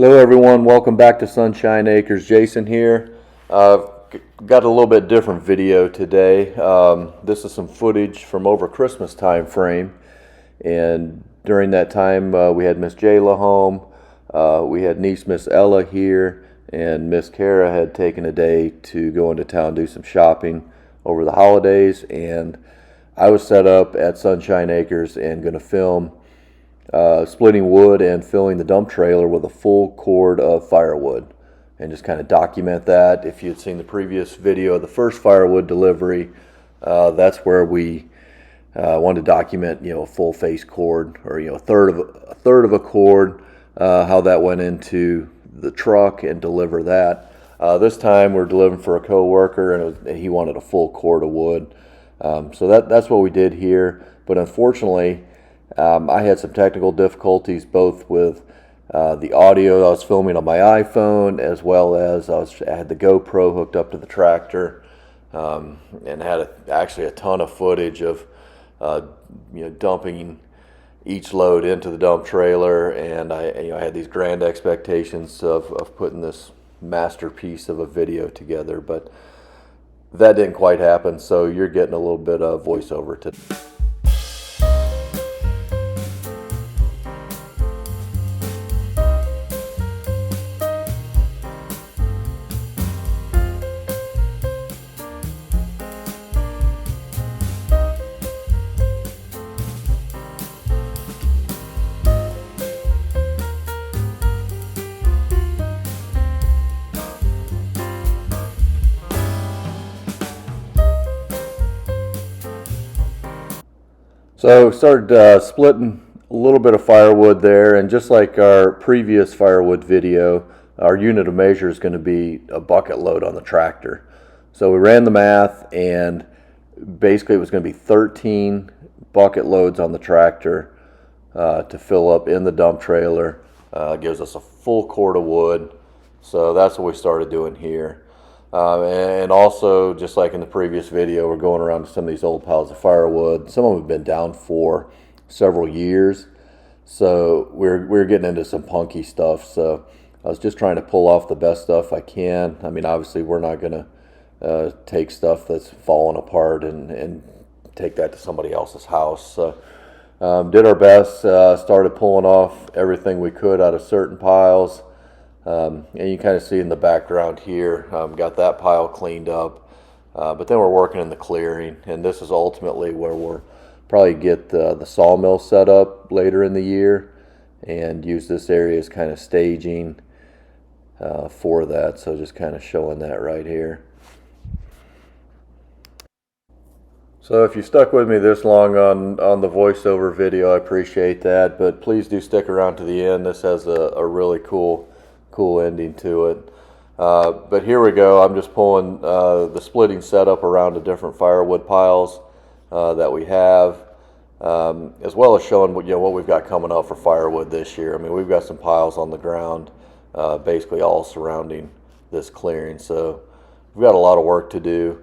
Hello everyone, welcome back to Sunshine Acres. Jason here. Got a little bit different video today. This is some footage from over Christmas time frame, and during that time we had Miss Jayla home, we had niece Miss Ella here, and Miss Kara had taken a day to go into town do some shopping over the holidays, and I was set up at Sunshine Acres and going to film splitting wood and filling the dump trailer with a full cord of firewood, and just kind of document that. If you'd seen the previous video of the first firewood delivery, that's where we wanted to document, a full face cord, or a third of a cord, how that went into the truck and deliver that. This time we're delivering for a co-worker, and he wanted a full cord of wood. So that's what we did here. But unfortunately, I had some technical difficulties, both with the audio I was filming on my iPhone, as well as I had the GoPro hooked up to the tractor, and had actually a ton of footage of dumping each load into the dump trailer. And I had these grand expectations of putting this masterpiece of a video together, but that didn't quite happen. So you're getting a little bit of voiceover today. So started splitting a little bit of firewood there, and just like our previous firewood video, our unit of measure is going to be a bucket load on the tractor. So we ran the math, and basically it was going to be 13 bucket loads on the tractor to fill up in the dump trailer. Gives us a full cord of wood. So that's what we started doing here. And also, just like in the previous video, we're going around to some of these old piles of firewood. Some of them have been down for several years, so we're getting into some punky stuff. So I was just trying to pull off the best stuff I can. I mean, obviously we're not going to take stuff that's fallen apart and take that to somebody else's house. So did our best, started pulling off everything we could out of certain piles. And you kind of see in the background here, got that pile cleaned up, but then we're working in the clearing, and this is ultimately where we'll probably get the sawmill set up later in the year and use this area as kind of staging for that. So just kind of showing that right here. So if you stuck with me this long on the voiceover video, I appreciate that, but please do stick around to the end. This has a really cool ending to it. But here we go. I'm just pulling the splitting setup around the different firewood piles that we have, as well as showing what we've got coming up for firewood this year. I mean, we've got some piles on the ground, basically all surrounding this clearing. So we've got a lot of work to do,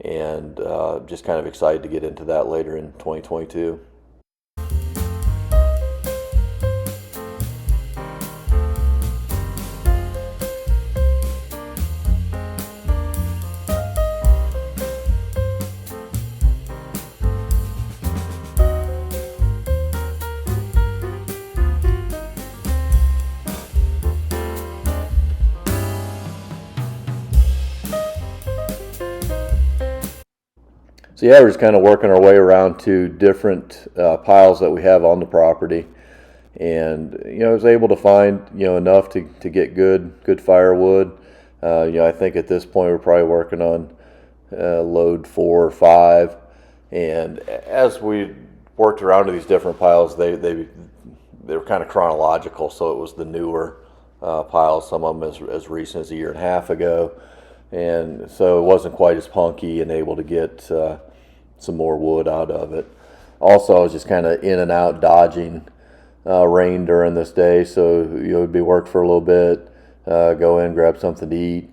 and just kind of excited to get into that later in 2022. So yeah, we're just kind of working our way around to different piles that we have on the property, and I was able to find enough to get good firewood. I think at this point we're probably working on load 4 or 5, and as we worked around to these different piles, they were kind of chronological. So it was the newer piles, some of them as recent as a year and a half ago. And so it wasn't quite as punky, and able to get some more wood out of it. Also, I was just kind of in and out dodging rain during this day, so would be work for a little bit, go in, grab something to eat,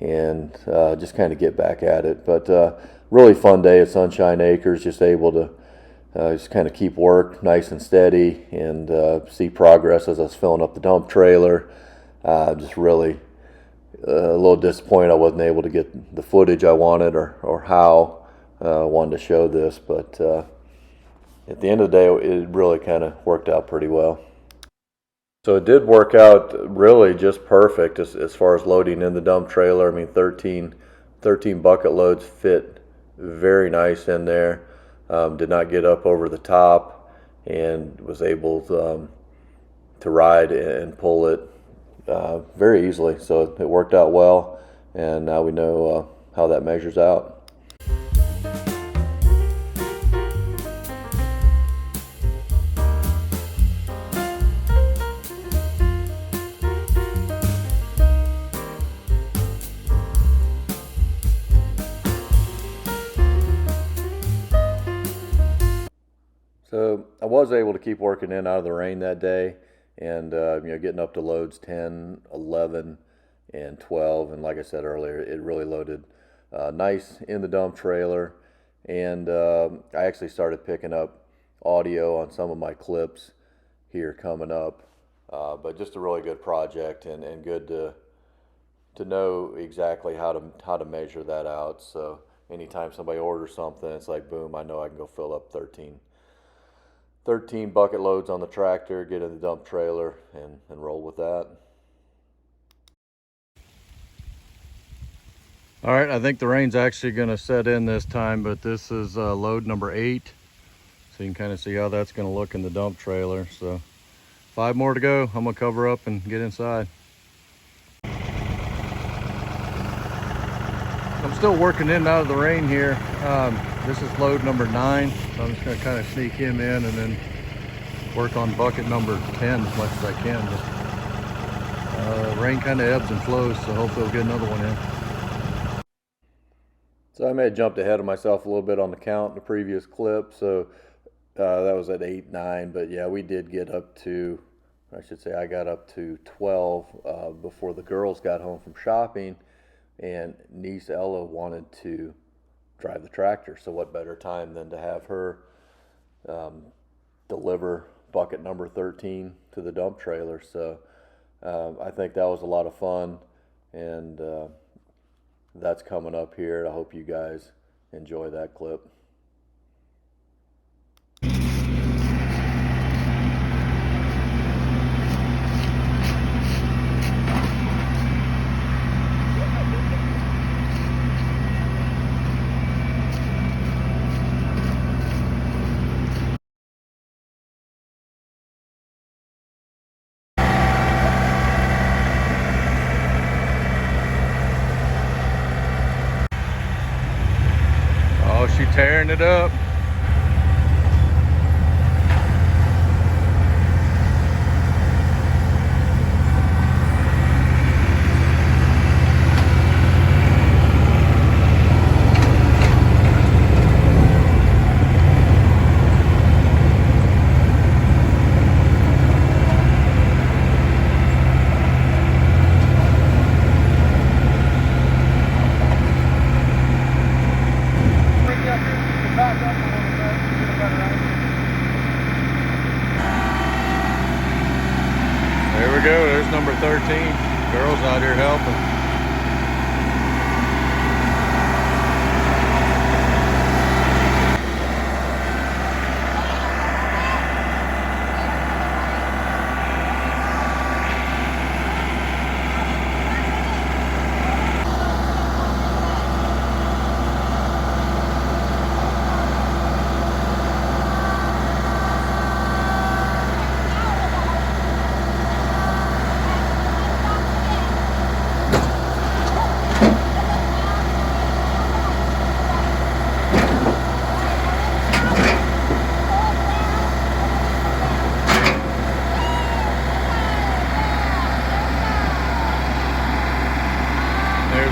and just kind of get back at it. But really fun day at Sunshine Acres, just able to just kind of keep work nice and steady, and see progress as I was filling up the dump trailer. Just really a little disappointed I wasn't able to get the footage I wanted, or how I wanted to show this, but at the end of the day, it really kind of worked out pretty well. So it did work out really just perfect as far as loading in the dump trailer. I mean, 13 bucket loads fit very nice in there. Did not get up over the top, and was able to ride and pull it very easily. So it worked out well, and now we know how that measures out. So I was able to keep working in out of the rain that day, and getting up to loads 10, 11, and 12. And like I said earlier, it really loaded nice in the dump trailer. And I actually started picking up audio on some of my clips here coming up. But just a really good project, and good to know exactly how to measure that out. So anytime somebody orders something, it's like, boom, I know I can go fill up 13 bucket loads on the tractor, get in the dump trailer, and roll with that. All right, I think the rain's actually going to set in this time, but this is load number 8. So you can kind of see how that's going to look in the dump trailer. So 5 more to go. I'm going to cover up and get inside. I'm still working in and out of the rain here. This is load number 9, so I'm just going to kind of sneak him in and then work on bucket number 10 as much as I can. But rain kind of ebbs and flows, so hopefully we'll get another one in. So I may have jumped ahead of myself a little bit on the count in the previous clip, so that was at 8, 9, but yeah, we did get up to, I should say I got up to 12 before the girls got home from shopping, and niece Ella wanted to drive the tractor, so what better time than to have her deliver bucket number 13 to the dump trailer. So I think that was a lot of fun, and that's coming up here. I hope you guys enjoy that clip. Oh, she's tearing it up. There we go, there's number 13. Girls out here helping.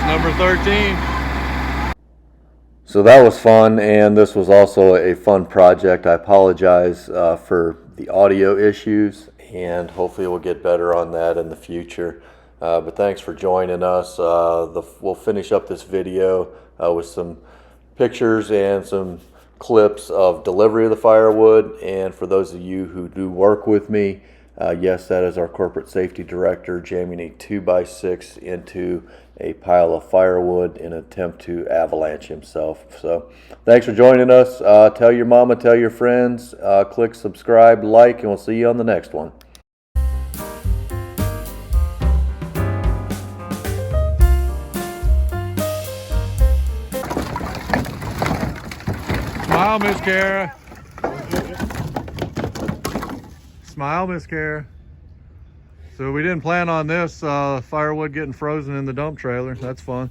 Number 13. So that was fun, and this was also a fun project. I apologize for the audio issues, and hopefully we'll get better on that in the future. But thanks for joining us. We'll finish up this video with some pictures and some clips of delivery of the firewood. And for those of you who do work with me, Yes, that is our corporate safety director jamming a 2x6 into a pile of firewood in an attempt to avalanche himself. So thanks for joining us. Tell your mama, tell your friends, click subscribe, like, and we'll see you on the next one. Smile, Miss Kara. Smile, Miss Kara. So we didn't plan on this firewood getting frozen in the dump trailer. That's fun.